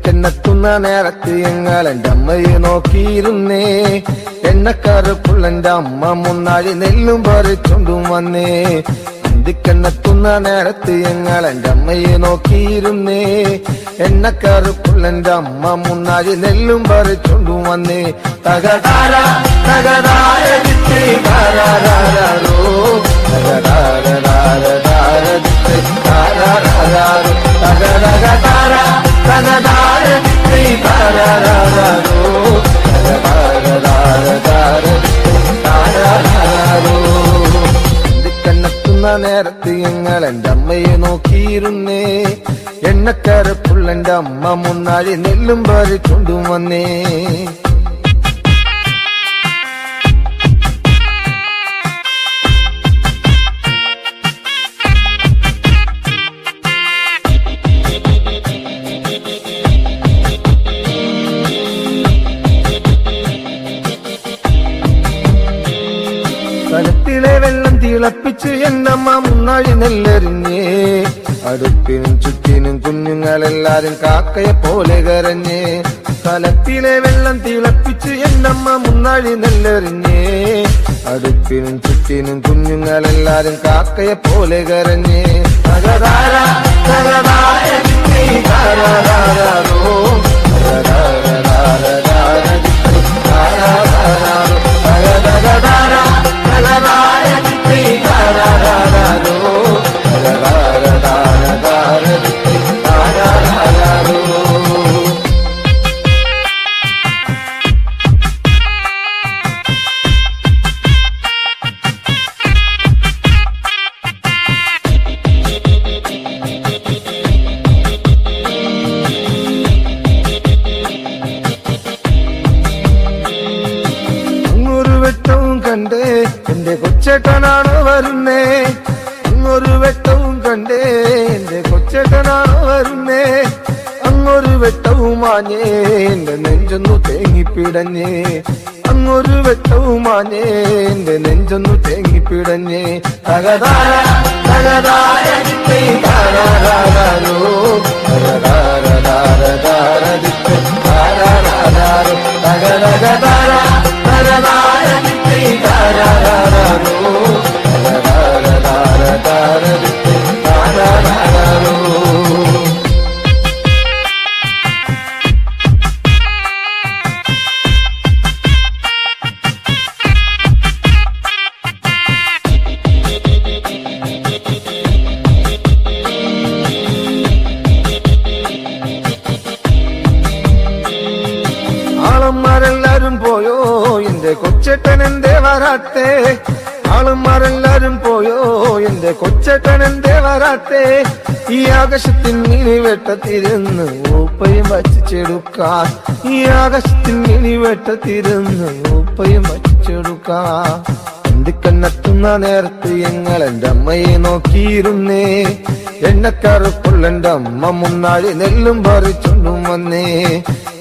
അന്തിക്കെന്നെത്തുന്ന നേരത്ത് ഞങ്ങളെന്റെ അമ്മയെ നോക്കിയിരുന്നേ. എണ്ണക്കറുപ്പുള്ളെന്റെ അമ്മ മുന്നാഴി നെല്ലും പറിച്ചൊണ്ടും വന്നേ. അന്തിക്കെന്നെത്തുന്ന നേരത്ത് ഞങ്ങളെന്റെ അമ്മയെ നോക്കിയിരുന്നേ. എണ്ണക്കറുപ്പുള്ളെന്റെ അമ്മ മുന്നാഴി നെല്ലും പറിച്ചൊണ്ടും വന്നേ. തകതാര തകതാര ദിത്തേ താരാരാരോ തകതാര ദിത്തേ താരാരാരോ തകതകതാര തകതാര ദിത്തേ താരാരാരോ തകതാര ദിത്തേ താരാരാരോ. അന്തിക്കെന്നെത്തുന്ന നേരത്ത് ഞങ്ങളെന്റെ അമ്മയെ നോക്കിയിരുന്നേ. എണ്ണക്കറുപ്പുള്ളെന്റെ അമ്മ മുന്നാഴി നെല്ലും പറിച്ചൊണ്ടും വന്നേ. കലത്തിലെ വെള്ളം തിളപ്പിച്ച് എന്നമ്മ മുന്നാഴി നെല്ലെറിഞ്ഞേ. അടുപ്പിനും ചുറ്റിനും കുഞ്ഞുങ്ങളെല്ലാരും കാക്കയെ പോലെ കരഞ്ഞേ. കലത്തിലെ വെള്ളം തിളപ്പിച്ച് എന്നമ്മ മുന്നാഴി നെല്ലെറിഞ്ഞേ. അടുപ്പിനും ചുറ്റിനും കുഞ്ഞുങ്ങളെല്ലാരും കാക്കയെ പോലെ കരഞ്ഞേ. തകതാര തകതാര ദിത്തേ താരാരാരോ തകതാര ദിത്തേ താരാരാരോ തകതകതാര തകതാര ദിത്തേ താരാരാരോ തകതാര ദിത്തേ താരാരാരോ. കണ്ടേ എന്റെ കൊച്ചേട്ടനാണോ വരുന്നേ. അങ്ങൊരു വെട്ടവും കണ്ടേ എന്റെ കൊച്ചേട്ടനാണോ വരുന്നേ. അങ്ങൊരു വെട്ടവും മാഞ്ഞേ എന്റെ നെഞ്ചൊന്നു തേങ്ങിപ്പിടഞ്ഞേ. അങ്ങൊരു വെട്ടവും മാഞ്ഞേ എന്റെ നെഞ്ചൊന്നു തേങ്ങിപ്പിടഞ്ഞേ. തകതാര തകതാര ദിത്തേ താരാരാരോ തകതാര ദിത്തേ താരാരാരോ തകതകതാര തകതാര ദിത്തേ താരാരാരോ തകതാര ദിത്തേ താരാരാരോ. ആളന്മാരെല്ലാരും പോയോ എന്റെ കൊച്ചേട്ടൻ എന്തേ വരാത്തേ. ആളന്മാരെല്ലാരും പോയോ എന്റെ കൊച്ചേട്ടൻ എന്തേ വരാത്തേ. ഈ ആകാശത്തിൽ മിനി വെട്ടത്തിരുന്ന് ഊപ്പയും വച്ചിച്ചെടുക്കാൻ. ഈ ആകാശത്തിൽ മിനി വെട്ടത്തിരുന്ന് ഊപ്പയും വച്ചിച്ചെടുക്കാൻ. അന്തിക്കെന്നെത്തുന്ന നേരത്ത് ഞങ്ങളെന്റെ അമ്മയെ നോക്കിയിരുന്നേ. എണ്ണക്കറുപ്പുള്ളെന്റെ അമ്മ മുന്നാഴി നെല്ലും പറിച്ചൊണ്ടും വന്നേ.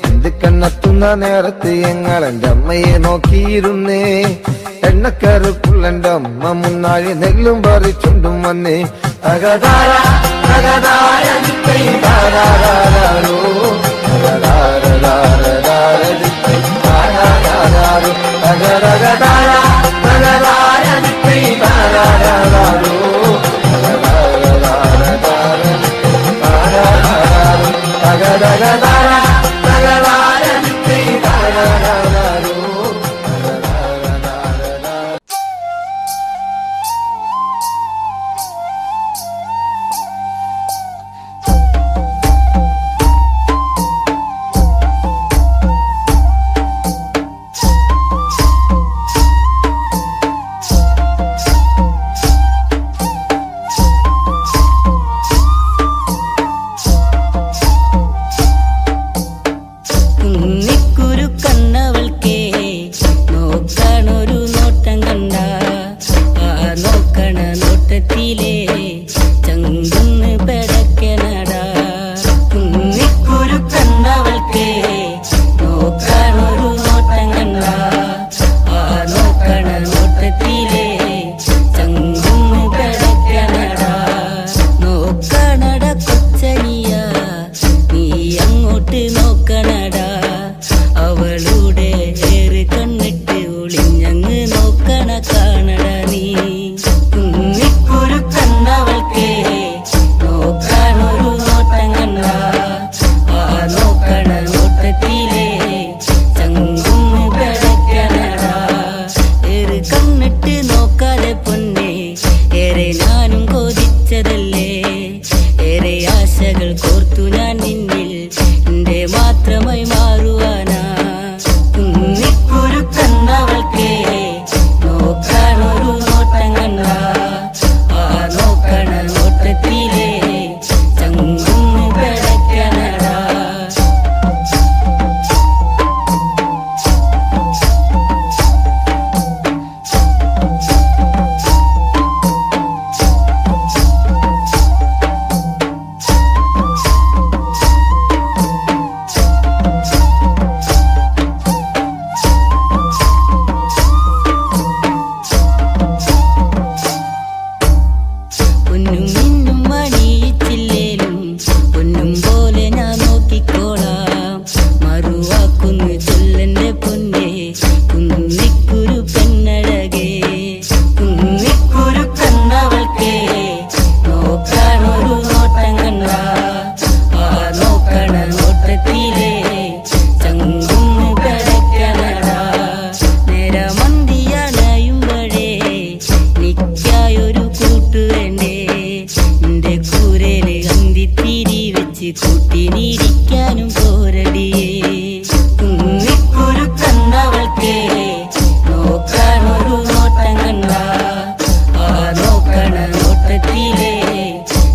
അന്തിക്കെന്നെത്തുന്ന നേരത്ത് ഞങ്ങളെന്റെ അമ്മയെ നോക്കിയിരുന്നേ. എണ്ണക്കറുപ്പുള്ളെന്റെ അമ്മ മുന്നാഴി നെല്ലും പറിച്ചൊണ്ടും വന്നേ. തകതാര തകതാര ദിത്തേ താരാരാരോ തകതാര ദിത്തേ താരാരാരോ തകതകതാര തകതാര ദിത്തേ താരാരാരോ തകതാര ദിത്തേ താരാരാരോ തകതകതാര തകതാര ദിത്തേ താരാരാരോ. ആശകൾ കോർത്തു ഞാൻ നിന്നിൽ എന്റെ മാത്രമായി മാറുവാനാ. കുന്നിക്കുരുക്കുന്നവൾക്കേ നോക്കാനൊരു നോട്ടം കണ്ട ആ നോക്കണ നോട്ടത്തിലേ ചങ്കുന്ന് കിടക്കണടാ. പൊന്നും മിന്നും മണിയിച്ചില്ലേലും പൊന്നും പോലെ ഞാൻ നോക്കിക്കോളാം. മറുവാക്കുന്നു ചൊല്ലെന്റെ പൊന്നേ കുന്നിക്കുരു പെണ്ണഴകേ. കുന്നിക്കുരുക്കന്നവൾക്കേ നോക്കാനൊരു നോട്ടം കണ്ട ആ നോക്കണ നോട്ടത്തിലേ ചങ്കുന്ന് കിടക്കണടാ. നേരമന്തിയണയുമ്പഴേ നിക്കായൊരു കൂട്ടു വേണ്ടേ. എന്റെ കൂരേല് അന്തിത്തിരി വെച്ച് കൂട്ടിനിരിക്കാനും പോരടിയേ. കുന്നിക്കുരുക്കന്നവൾക്കേ നോക്കാനൊരു നോട്ടം കണ്ട ആ നോക്കണ നോട്ടത്തിലേ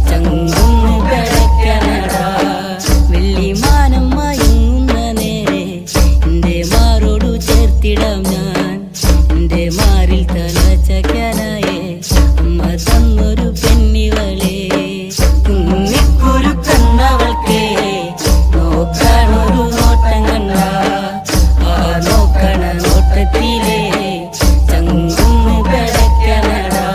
ചങ്കുന്ന് കിടക്കണടാ. വെള്ളിമാനം മയങ്ങുന്ന നേരെ എന്റെ മാറോടു ചേർത്തിടാം ഞാൻ. എന്റെ മാറിൽ തല ചക്കാനായേ അമ്മ തന്നൊരു പെണ്ണിവളേ. കുന്നിക്കുരുക്കന്നവൾക്കേ നോക്കാനൊരു നോട്ടം കണ്ട ആ നോക്കണ നോട്ടത്തിലേ ചങ്കുന്ന് കിടക്കണടാ.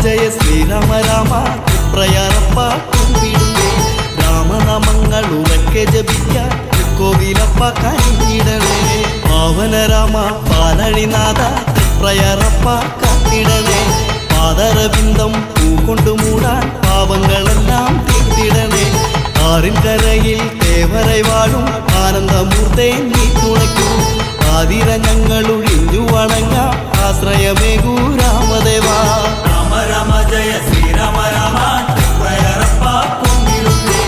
ജയ ശ്രീരാമ രാമ പ്രയാറപ്പ കുമ്പിടുന്നേ. രാമനാമങ്ങൾ ഉറക്കെ ജപിക്കാൻ കോവിലപ്പ കനിഞ്ഞിടണേ. പാവന രാമ പാലഴിനാഥ പ്രയാറപ്പ കാത്തിടണേ. പാദരബിന്ദം പൂകൊണ്ടു മൂടാൻ പാവങ്ങളെല്ലാം തീർത്തിടണേ. ആറിൻ കരയിൽ തേവരൈ വാഴും ആനന്ദമൂർത്തേ നീ തുണയ്ക്കൂ. ആതിര ഞങ്ങൾ ഒഴിഞ്ഞു വണങ്ങാം ആശ്രയമേകൂ രാമദേവാ. രാമ രാമ ജയ ശ്രീരാമ രാമ പ്രയറപ്പ കുമ്പിടുന്നേ.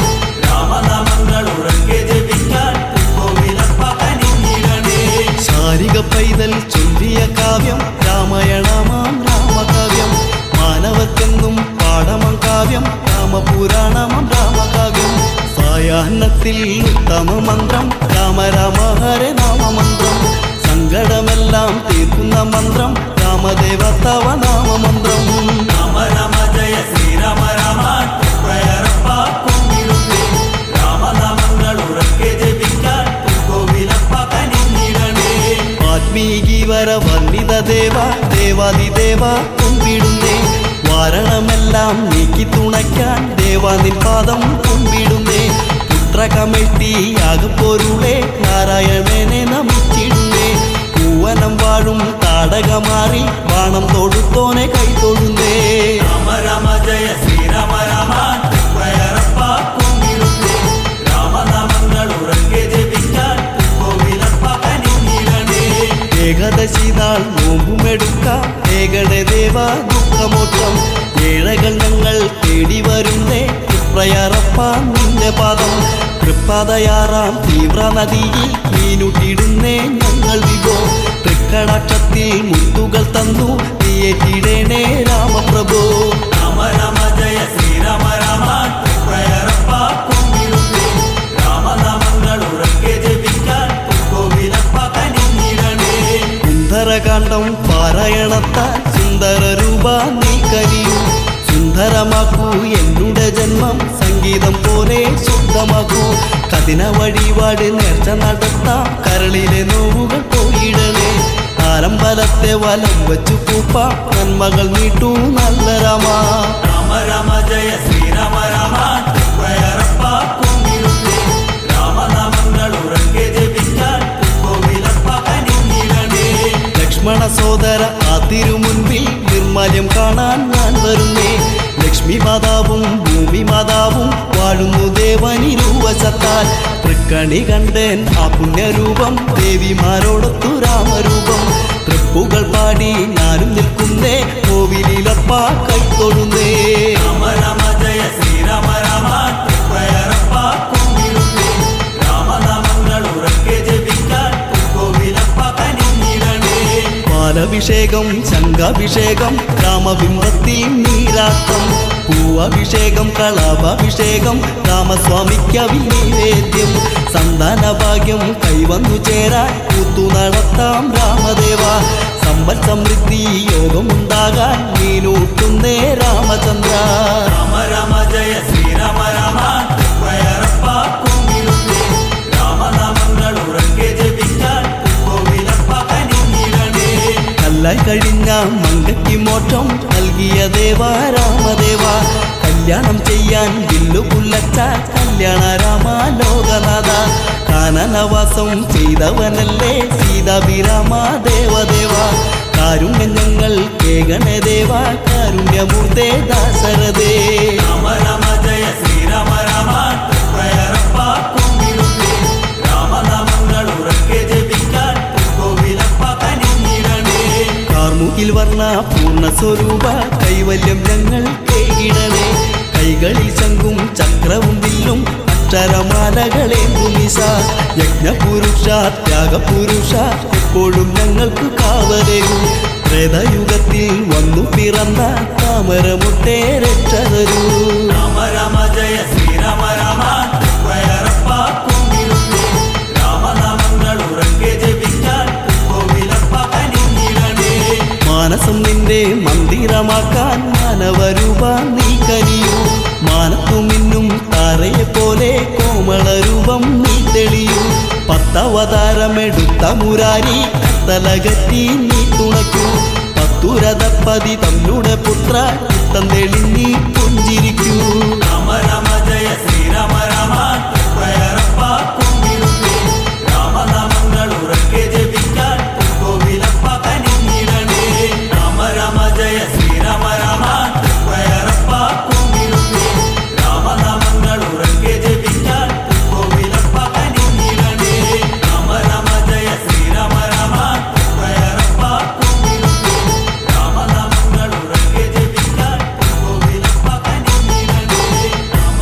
രാമനാമങ്ങൾ ഉറക്കെ ജപിക്കാൻ കോവിലപ്പ കനിഞ്ഞിടണേ. ശാരിക പൈതൽ ചൊല്ലിയ കാവ്യം രാമായണമാം രാമകാവ്യം. മാനവക്കെന്നും പാഠമം കാവ്യം രാമപുരാണമം രാമകാവ്യം. സായാഹ്നത്തിൽ ഉത്തമ മന്ത്രം രാമ രാമ ഹരേ നാമമന്ത്രം. സങ്കടമെല്ലാം തീർക്കുന്ന മന്ത്രം രാമദേവ തവ നാമമന്ത്രം. രാമ രാമ ജയ ശ്രീരാമ രാമ പ്രയറപ്പ കുമ്പിടുന്നേ. രാമനാമങ്ങൾ ഉറക്കെ ജപിക്കാൻ കോവിലപ്പ കനിഞ്ഞിടണേ. ആത്മീകീവര വർണ്ണിത ദേവ ദേവാദിദേവ കുമ്പിടുന്നേ. വാരണമെല്ലാം നീക്കി തുണയ്ക്കാൻ ദേവാനിൻ പാദം കുമ്പിടുന്നേ. പുത്രകമെട്ടിയാകപ്പൊരുളേ നാരായണനെ നമിച്ചിടുന്നേ. പൂവനം വാഴും താടകമാറി ബാണം തൊടുത്തോനെ കൈതൊഴുന്നേ. രാമ രാമ ജയ ശ്രീരാമ രാമ പ്രയറപ്പ കുമ്പിടുന്നേ. രാമനാമങ്ങൾ ഉറക്കെ ജപിക്കാൻ കോവിലപ്പ കനിഞ്ഞിടണേ. ഏകദശി നാൾ നോമ്പുമെടുക്കാം ഏകട ദേവ ദുഃഖമോക്ഷം. ഏഴകൾ ഞങ്ങൾ തേടി വരുന്നേ തൃപ്രയറപ്പ നിന്റെ പാദം തൃപ്പതയാറാം തീവ്ര നദിയിൽ മീനുട്ടിടുന്നേ ഞങ്ങൾ വിഭോ തൃക്കടാക്ഷത്തിൽ മുത്തുകൾ തന്നു നീയേറ്റിടേണേ രാമപ്രഭു രാമ രാമ ജയ ശ്രീരാമ രാമ തൃപ്രയറപ്പ കുമ്പിടുന്നേ രാമനാമങ്ങൾ ഉറക്കെ ജപിക്കാൻ തൃക്കോവിലപ്പ കനിഞ്ഞിടണേ സുന്ദരകാന്ഡം പാരായണത്താൽ സുന്ദര രൂപ നീ കനിയൂ സുന്ദരമാക്കൂ എന്നുടെ ജന്മം സംഗീതം പോലെ ശുദ്ധമാക്കൂ കഠിന വഴിപാട് നേർച്ച നടത്താം കരളിലെ നോവുകൾ പോയിടണേ ആരംഭലത്തെ വലം വച്ചു പൂപ്പ നന്മകൾ നീട്ടൂ നല്ല രാമ രാമ രാമ ജയ ശ്രീരാമ രാമ തൃപ്രയറപ്പ കുമ്പിടുന്നേ രാമനാമങ്ങൾ ഉറക്കെ ജപിക്കാൻ തൃക്കോവിലപ്പ കനിഞ്ഞിടണേ ലക്ഷ്മണ സോദര ആ തിരുമുൻപിൽ നിർമാല്യം കാണാൻ ഞാൻ വരുന്നേ ലക്ഷ്മി മാതാവും ഭൂമി മാതാവും വാഴുന്നു ദേവനിരൂപശത്താൽ തൃക്കണി കണ്ടേൻ ആ പുണ്യരൂപം ദേവിമാരോടൊത്തു രാമരൂപം തൃപ്പുകൾ പാടി ഞാനും നിൽക്കുന്നേ കോവിലപ്പ കൈത്തൊഴുന്നേ രാമ രാമ ജയ ശ്രീരാമ രാമ തൃപ്രയറപ്പ കുമ്പിടുന്നേ രാമനാമങ്ങൾ ഉറക്കെ ജപിക്കാൻ തൃക്കോവിലപ്പ കനിഞ്ഞിടണേ പാലഭിഷേകം ശംഖാഭിഷേകം രാമബിംബത്തിൽ നീരാട്ടം പൂവഭിഷേകം കളഭാഭിഷേകം രാമസ്വാമിക്കവിൽ നൈവേദ്യം സന്താന ഭാഗ്യം കൈവന്നു ചേരാൻ കൂത്തു നടത്താം രാമദേവ സമ്പൽ സമൃദ്ധി യോഗമുണ്ടാകാൻ നീനൂട്ടുന്നേ രാമചന്ദ്ര രാമ രാമ ജയ ശ്രീരാമ രാമ തൃപ്രയറപ്പ കുമ്പിടുന്നേ രാമനാമങ്ങൾ ഉറക്കെ ജപിക്കാൻ തൃക്കോവിലപ്പ കനിഞ്ഞിടണേ കല്ലായി കഴിഞ്ഞ മങ്കയ്ക്ക് മോക്ഷം നൽകിയ ദേവ രാമദേവ കല്യാണം ചെയ്യാൻ വില്ലു പുല്ലച്ച കല്യാണ രാമ ലോകനാഥ കാനനവാസം ചെയ്തവനല്ലേ സീതാഭിരാമ ദേവദേവ കാരുണ്യം ഞങ്ങൾ കേകണേ ദേവ കാരുണ്യമൂർത്തേ ദാശരഥേ രാമ രാമ ജയ ശ്രീരാമ രാമ തൃപ്രയറപ്പ കുമ്പിടുന്നേ രാമനാമങ്ങൾ ഉറക്കെ ജപിക്കാൻ തൃക്കോവിലപ്പ കനിഞ്ഞിടണേ കാർമുകിൽ വർണ്ണ പൂർണ്ണ സ്വരൂപ കൈവല്യം ഞങ്ങൾ കേകിടണേ കൈകളിൽ ശംഖും ചക്രവും വില്ലും അക്ഷരമാലകളേന്തുമിശ യജ്ഞപുരുഷ ത്യാഗപുരുഷ എപ്പോഴും ഞങ്ങൾക്ക് കാവലേകൂ ത്രേതയുഗത്തിൽ വന്നു പിറന്ന താമരമുട്ടേ രക്ഷതരൂ രാമ രാമ ജയ ശ്രീരാമ രാമ തൃപ്രയറപ്പ കുമ്പിടുന്നേ രാമനാമങ്ങൾ ഉറക്കെ ജപിക്കാൻ തൃക്കോവിലപ്പ കനിഞ്ഞിടണേ മാനസം നിന്റെ മന്ദിരമാക്കാൻ മാനവരൂപ നീ കനിയൂ മാനത്തുമിന്നും താരയെ പോലെ കോമളരൂപം നീ തെളിയൂ പത്തവതാരമെടുത്ത മുരാരി തലകറ്റി നീ തുണയ്ക്കൂ പത്തുരഥപ്പതി തന്നുടെ പുത്ര ചിത്തം തെളിഞ്ഞി പുഞ്ചിരിക്കൂ രാമ രാമ ജയ ശ്രീരാമ രാമ തൃപ്രയറപ്പ കുമ്പിടുന്നേ രാമനാമങ്ങൾ ഉറക്കെ ജപിക്കാൻ തൃക്കോവിലപ്പ കനിഞ്ഞിടണേ രാമ രാമ ജയ ശ്രീരാമ രാമ തൃപ്രയറപ്പ കുമ്പിടുന്നേ രാമനാമങ്ങൾ ഉറക്കെ ജപിക്കാൻ തൃക്കോവിലപ്പ കനിഞ്ഞിടണേ രാമ രാമ ജയ ശ്രീരാമ രാമ തൃപ്രയറപ്പ കുമ്പിടുന്നേ രാമനാമങ്ങൾ ഉറക്കെ ജപിക്കാൻ തൃക്കോവിലപ്പ കനിഞ്ഞിടണേ രാമ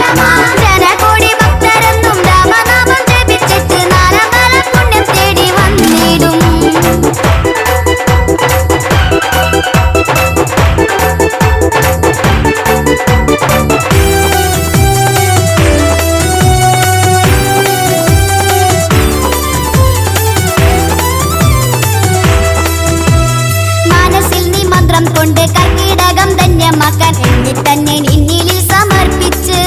ജനകോടി ഭക്തരെന്നും രാമനാമം ജപിച്ചിട്ട് നാലമ്പല പുണ്യം തേടി വന്നിടും. മനസ്സിൽ നീ മന്ത്രം കൊണ്ട് കർക്കിടകം ധന്യമാക്കാൻ എന്നെ തന്നെ നിന്നിൽ സമർപ്പിച്ച്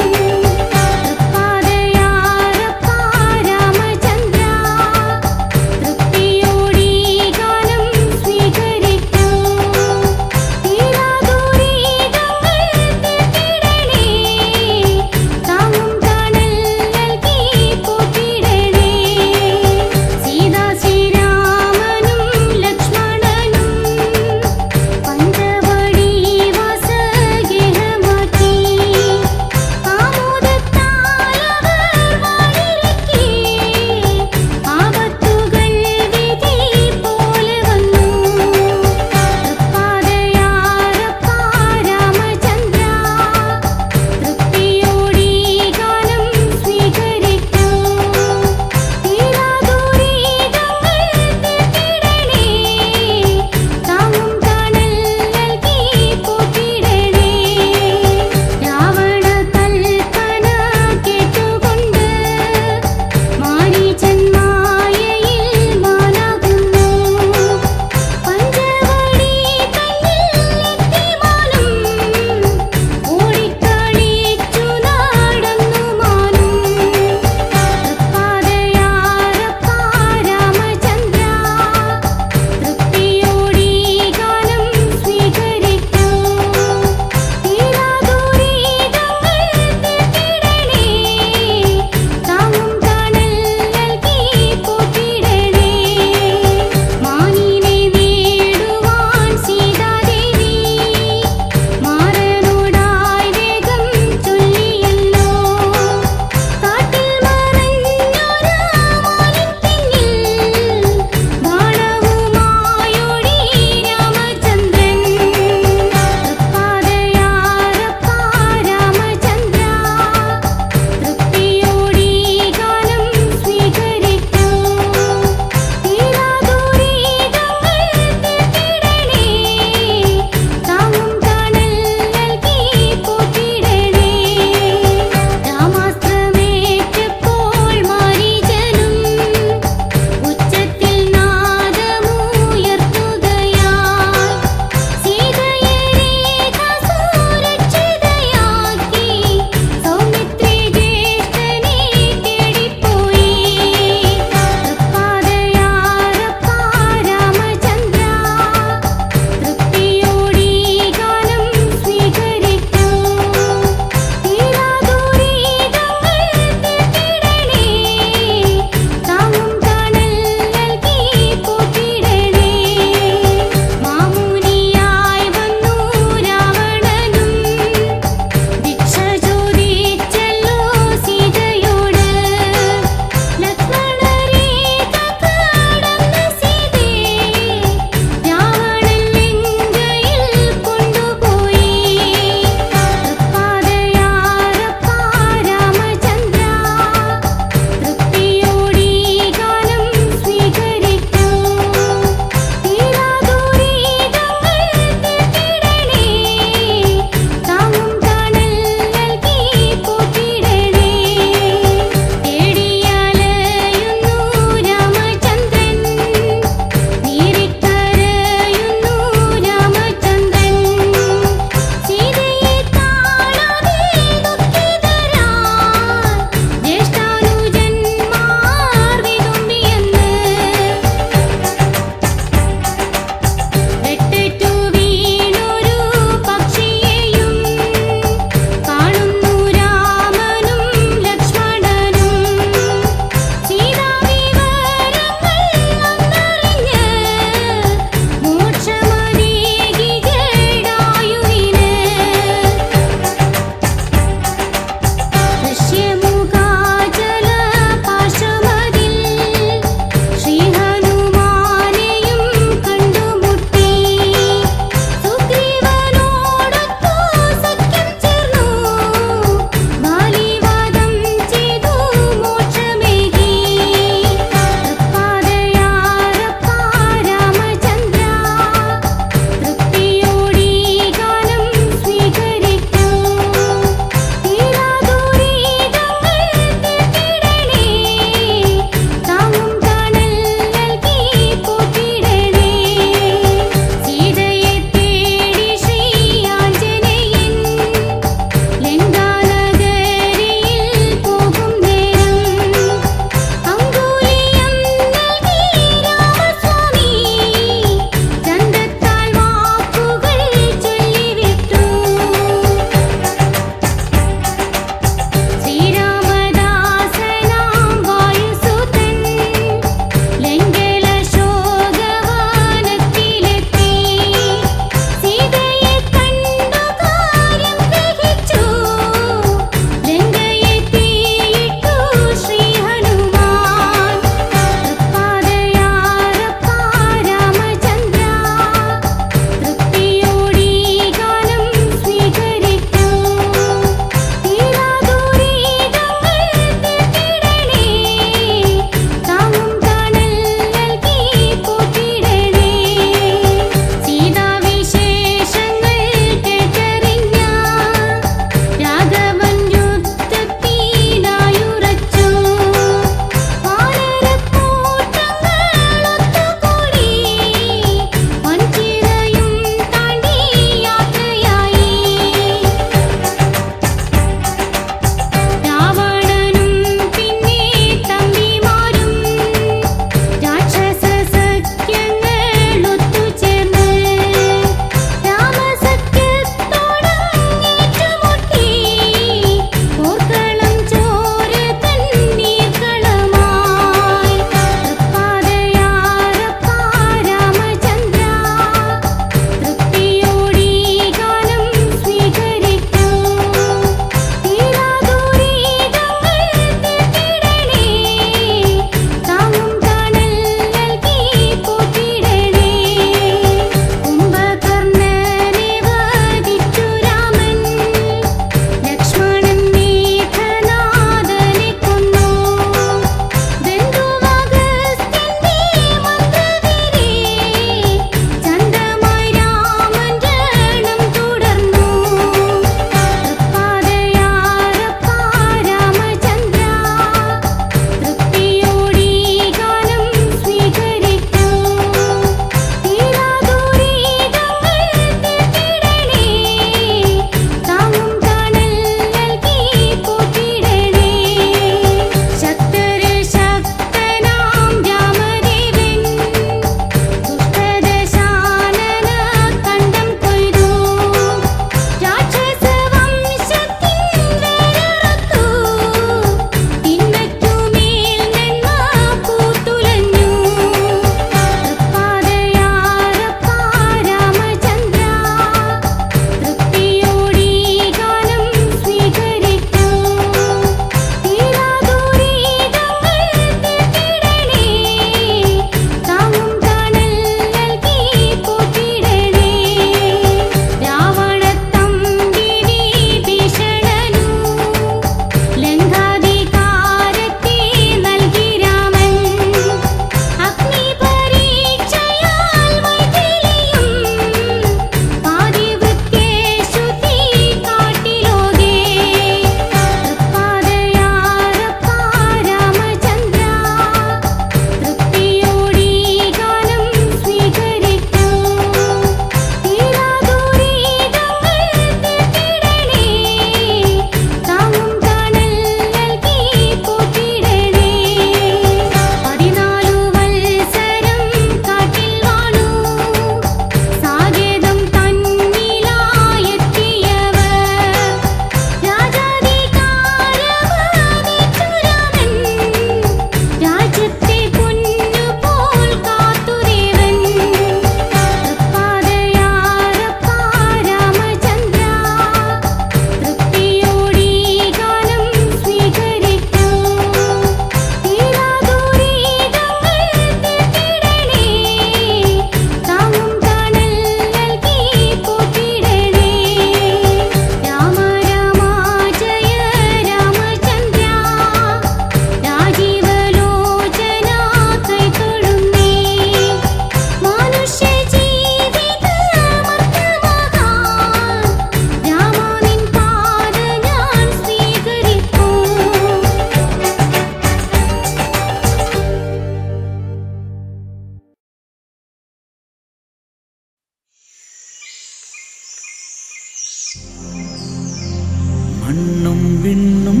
വിണ്ണും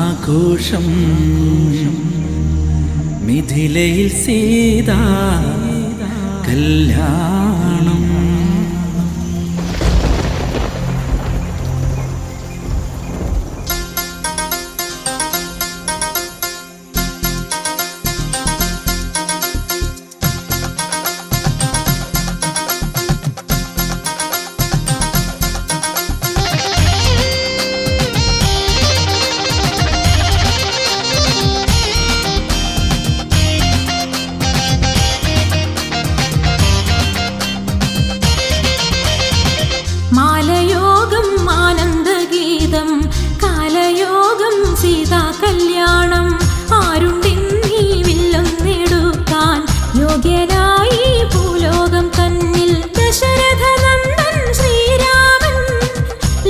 ആഘോഷം മിഥിലയിൽ സീതാ കല്യാണം. മാലയോഗം ആനന്ദഗീതം കാലയോഗം സീതാ കല്യാണം. ആരുണ്ടിന്നീ വില്ലം നേടുക്കാൻ യോഗ്യനായി ഭൂലോകം തന്നിൽ. ദശരഥ നന്ദൻ ശ്രീരാമൻ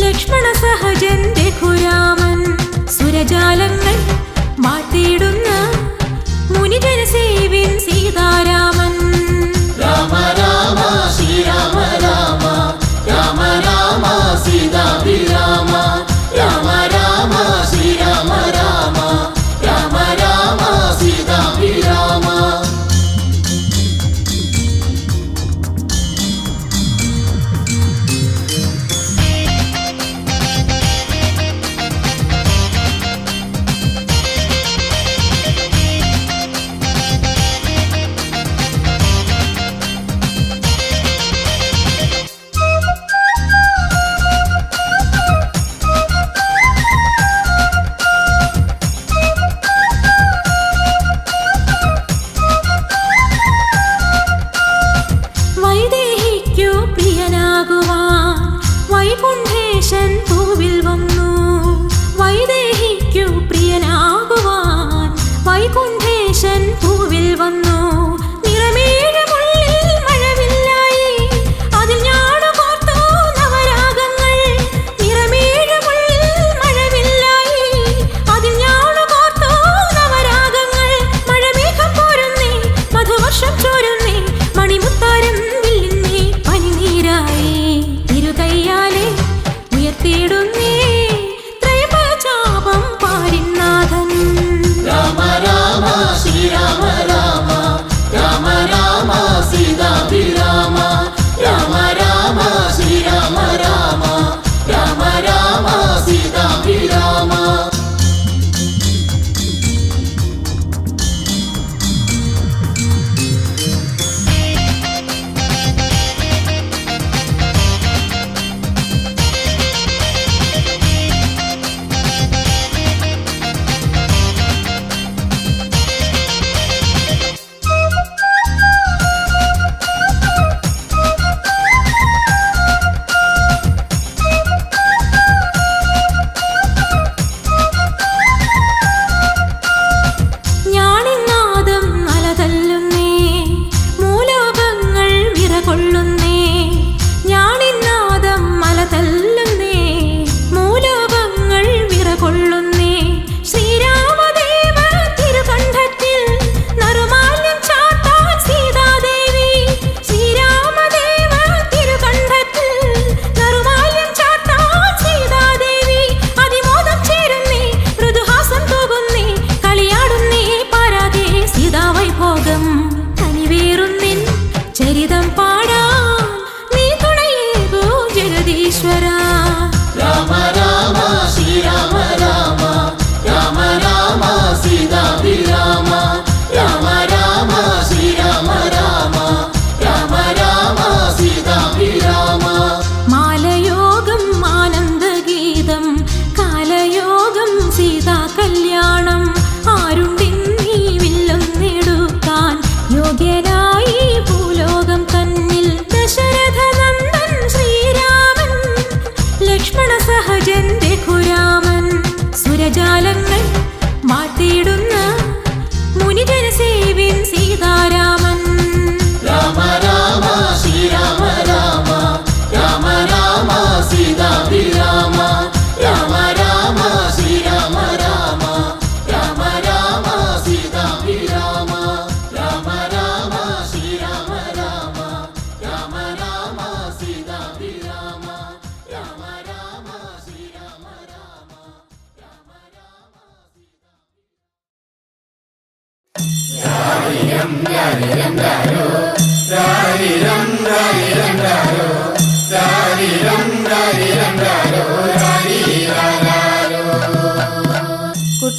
ലക്ഷ്മണ സഹജൻ രഘുരാമൻ. സുരജാലങ്ങൾ മാറ്റിയിടുന്ന മുനിജന സേവിൻ സീതാരാമൻ. രാമ രാമ ശ്രീരാമ രാമ രാമ രാമ സീതാഭിരാമ രാമ രാമ ശ്രീരാമ രാമ രാമ രാമ സീതാഭിരാമ. വൈദേഹിക്കു പ്രിയനാകുവാൻ വൈകുണ്ഠേശൻ പൂവിൽ വന്നു. വൈദേഹിക്കു പ്രിയനാകുവാൻ വൈകുണ്ഠേശൻ പൂവിൽ വന്നു. നിറമേഴമുള്ളിൽ മഴവില്ലായി അതിൽ ഞാടു കോർത്തു നവരാഗങ്ങൾ. നിറമേഴമുള്ളിൽ മഴവില്ലായി അതിൽ ഞാടു കോർത്തു നവരാഗങ്ങൾ. മഴമേഘം പോരുന്നേ മധുവർഷം ചോരുന്നേ മണിമുത്താരം വില്ലുന്നേ പനിനീരായി. തിരുകയ്യാലെ ഉയർത്തിയിടുന്നേ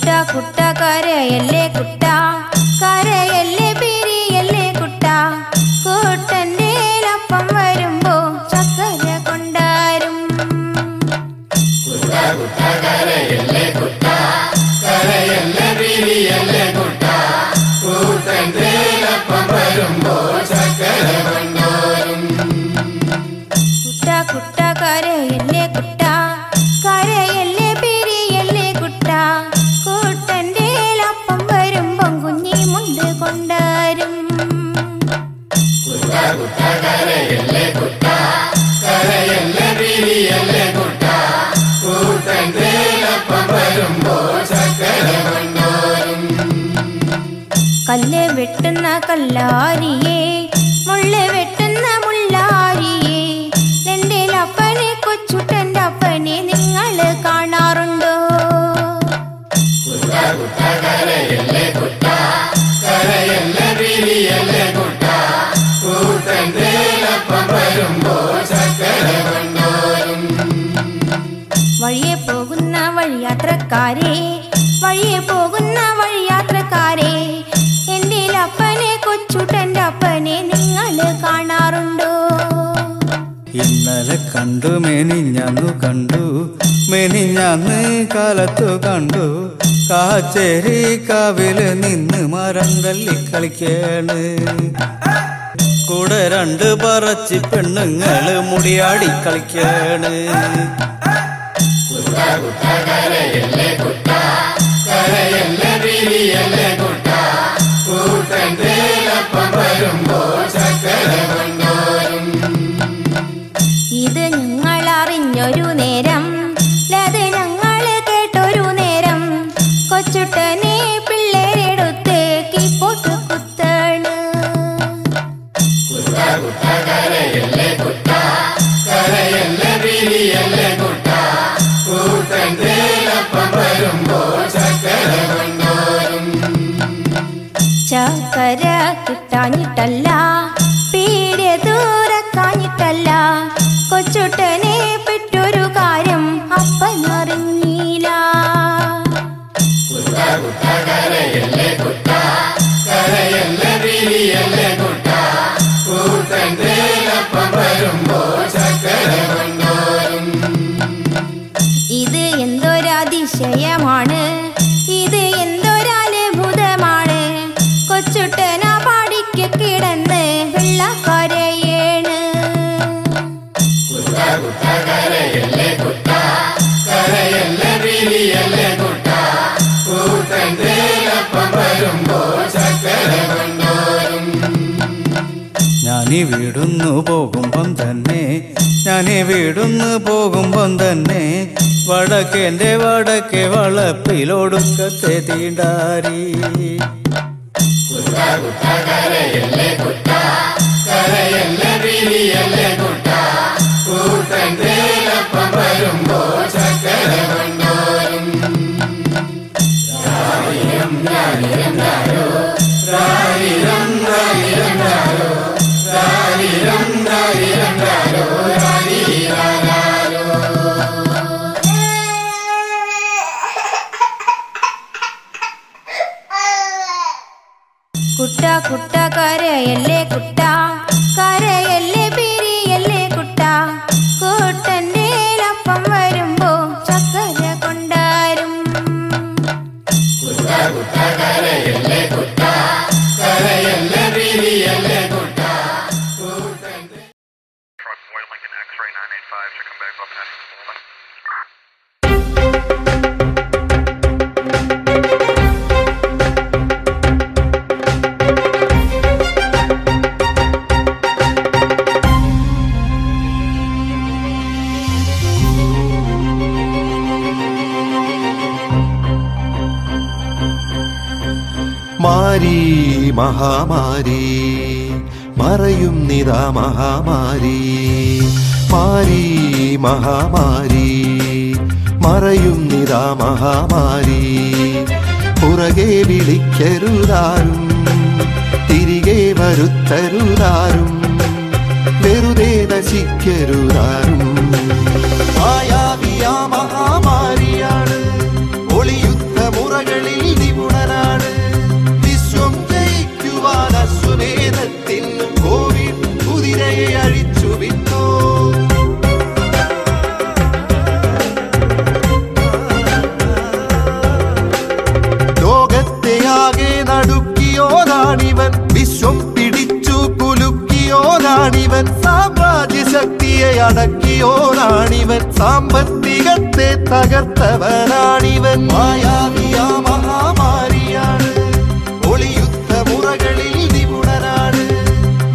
കുട്ട കുട്ട കരയല്ലേ കുട്ട കരയല്ലേ പിരിയല്ലേ കുട്ട കൂട്ടൻ്റെ അപ്പം വരുമ്പോ ചക്കര കൊണ്ടാരും കരയല്ലേ കുട്ട കരയല്ലേ പിരിയല്ലേ കുട്ട കൂട്ടൻ്റെ അപ്പം വരുമ്പോ ചക്കര കൊണ്ടോരും കുട്ട കുട്ട കരയല്ലേ കുട്ട കരയല്ലേ പിരിയല്ലേ കുട്ട കൂട്ടൻ്റെ അപ്പം വരുമ്പം കുഞ്ഞി മുണ്ട് കൊണ്ടാരും കരയല്ലേ കുട്ട കരയല്ലേ പിരിയല്ലേ കുട്ട കൂട്ടൻ്റെ അപ്പം വരുമ്പോ ചക്കര കൊണ്ടോരും കല്ല് വെട്ടുന്ന കല്ലാരിയേ മുള്ള് വെട്ടുന്ന മുള്ളാരിയേ എൻ്റെ അപ്പനെ കൊച്ചുട്ടൻ്റെ അപ്പനെ നിങ്ങൾ കാണാറുണ്ടോ കരയല്ലേ കുട്ട കരയല്ലേ പിരിയല്ലേ കുട്ട കൂട്ടൻ്റെ അപ്പം വരുമ്പോ ചക്കര കൊണ്ടോരും വഴിയെ പോകുന്ന വഴിയാത്രക്കാരെ വഴിയെ പോകുന്ന വഴിയാത്രക്കാരെ എൻ്റെ അപ്പനെ കൊച്ചുട്ടൻ്റെ അപ്പനെ നിങ്ങൾ കാണാറുണ്ടോ ഇന്നലെ കണ്ടു മെനിഞ്ഞന്നു കണ്ടു മെനിഞ്ഞന്ന് കാലത്തു കണ്ടു കാച്ചേരി കാവില് നിന്ന് മരം തല്ലി കളിക്കാണ് കൂടെ രണ്ട് പറച്ചി പെണ്ണുങ്ങള് മുടിയാടി കളിക്കാണ് കരയല്ലേ കുട്ട കരയല്ലേ പിരിയല്ലേ കുട്ട കൂട്ടൻ്റെ അപ്പം വരുമ്പോ ചക്കര കൊണ്ടോരും ഇത് ഞങ്ങൾ അറിഞ്ഞൊരു നേരം അത് ഞങ്ങൾ കേട്ടൊരു നേരം കൊച്ചുട്ടനെ പിള്ളേരെടുത്ത് കീപ്പോട്ട് കുത്താണ് കരയല്ലേ കുട്ട കരയല്ലേ പിരിയല്ലേ കുട്ട കൂട്ടൻ്റെ അപ്പം വരുമ്പോ ചക്കര കൊണ്ടോരും ചക്കര കിട്ടാഞ്ഞിട്ടല്ല പീടിയ ദൂരക്കാഞ്ഞിട്ടല്ല കൊച്ചുട്ടനെ പെട്ടൊരു കാര്യം അപ്പനറിഞ്ഞില്ല കരയല്ലേ കുട്ട കരയല്ലേ പിരിയല്ലേ കുട്ട കൂട്ടൻ്റെ അപ്പം വരുമ്പോ ചക്കര കൊണ്ടോരും ഇത് എന്തൊരതിശയമാണ് ഇത് എന്തൊരത്ഭുതമാണ് കൊച്ചുട്ടന പാടിക്ക് കിടന്ന് വെള്ളക്കരയേണ് കരയല്ലേ കുട്ട കരയല്ലേ പിരിയല്ലേ കുട്ട കൂട്ടൻ്റെ അപ്പം വരുമ്പോ ചക്കര കൊണ്ടോരും ഞാനീ വീടുന്നു പോകുമ്പം തന്നെ വടക്കേന്റെ വടക്കേ വളപ്പിലൊടുക്കത്തെ തീണ്ടാരി കരയല്ലേ കുട്ട കരയല്ലേ പിരിയല്ലേ കുട്ട കൂട്ടൻ്റെ അപ്പം വരുമ്പോ ചക്കര കൊണ്ടോരും രാരിരം രാരിരം രാരോ രാരിരം രാരിരം രാരോ രാരിരം രാരിരം രാരോ രാരിരാരോ കുട്ട കുട്ട കരയല്ലേ കുട്ട കരയല്ലേ പിരിയല്ലേ കുട്ട കൂട്ടൻ്റെ അപ്പം വരുമ്പോ ചക്കര കൊണ്ടാരും കരയല്ലേ കുട്ട കരയല്ലേ പിരിയല്ലേ കുട്ട മാരി മഹാമാരി മറയും നിതാ മഹാമാരി മാരി മഹാമാരി മറയും നിതാ മഹാമാരി പുറകെ വിളിക്കരുതാരും തിരികെ വരുത്തരുതാരും വെറുതെ നശിക്കരുതാരും മായാവിയ മഹാമാരിയാണ് ഒളിയുദ്ധ മുറകൾ അതിശക്തിയെ അടക്കിയോനാണിവൻ, സാമ്പത്തികത്തെ തകർത്തവനാണിവൻ. മായാവിയാ മഹാമാരിയാണ്, ഒളിയുദ്ധ മുറകളിൽ നിപുണനാണ്.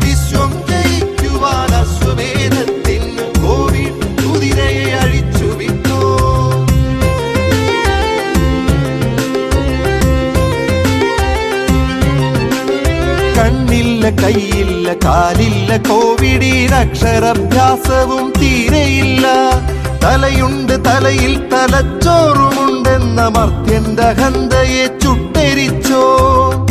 വിശ്വം ജയിക്കുവാൻ അശ്വമേധത്തിന് കോവിഡ് കുതിരയെ അഴിച്ചുവിട്ടു. കണ്ണില്ല കൈയില്ല കാലില്ല കോവിഡിന് അക്ഷരാഭ്യാസവും തീരെയില്ല. തലയുണ്ട് തലയിൽ തലച്ചോറുമുണ്ടെന്ന മർത്യന്റെ അഹന്തയെ ചുട്ടെരിച്ചോ.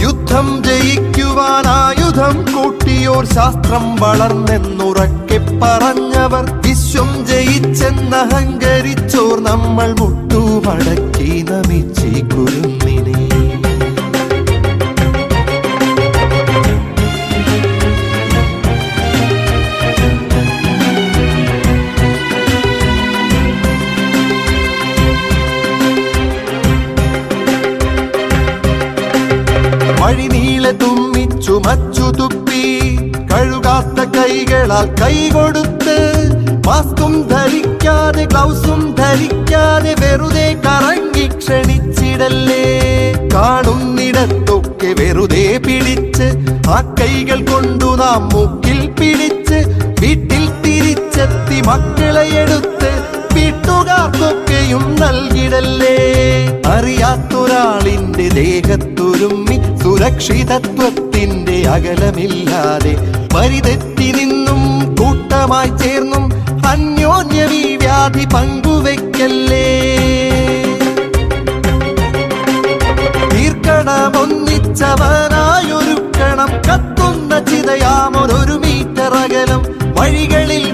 യുദ്ധം ജയിക്കുവാൻ ആയുധം കൂട്ടിയോർ, ശാസ്ത്രം വളർന്നെന്നുറക്കെ പറഞ്ഞവർ, വിശ്വം ജയിച്ചെന്നഹങ്കരിച്ചോർ, നമ്മൾ മുട്ടുമടക്കി നമിച്ചി കുരുന്നിനെ. വഴിനീളെ തുമ്മിച്ചു മച്ചു തുപ്പി, കഴുകാത്ത കൈകളാൽ കൈകൊടുത്ത്, മാസ്കും ധരിക്കാതെ ഗ്ലൗസും ധരിക്കാതെ വെറുതെ കറങ്ങി ക്ഷണിച്ചിടല്ലേ. കാണുന്നിടത്തൊക്കെ വെറുതെ പിടിച്ച് ആ കൈകൾ കൊണ്ടു നാം മൂക്കിൽ പിടിച്ച്, വീട്ടിൽ തിരിച്ചെത്തി മക്കളെ എടുത്ത് വീട്ടുകാർക്കൊക്കെയും നൽകിടല്ലേ. അറിയാത്തൊരാളിന്റെ ദേഹത്തൊരുമ്മി സുരക്ഷിതത്വത്തിന്റെ അകലമില്ലാതെ വരിതെറ്റി നിന്നും കൂട്ടമായി ചേർന്നും അന്യോന്യം ഈ വ്യാധി പങ്കുവെക്കല്ലേ. തീർക്കണമൊന്നിച്ചവനായൊരുക്കണം, കത്തുന്ന ചിതയാമൊരു മീറ്റർ അകലം. വഴികളിൽ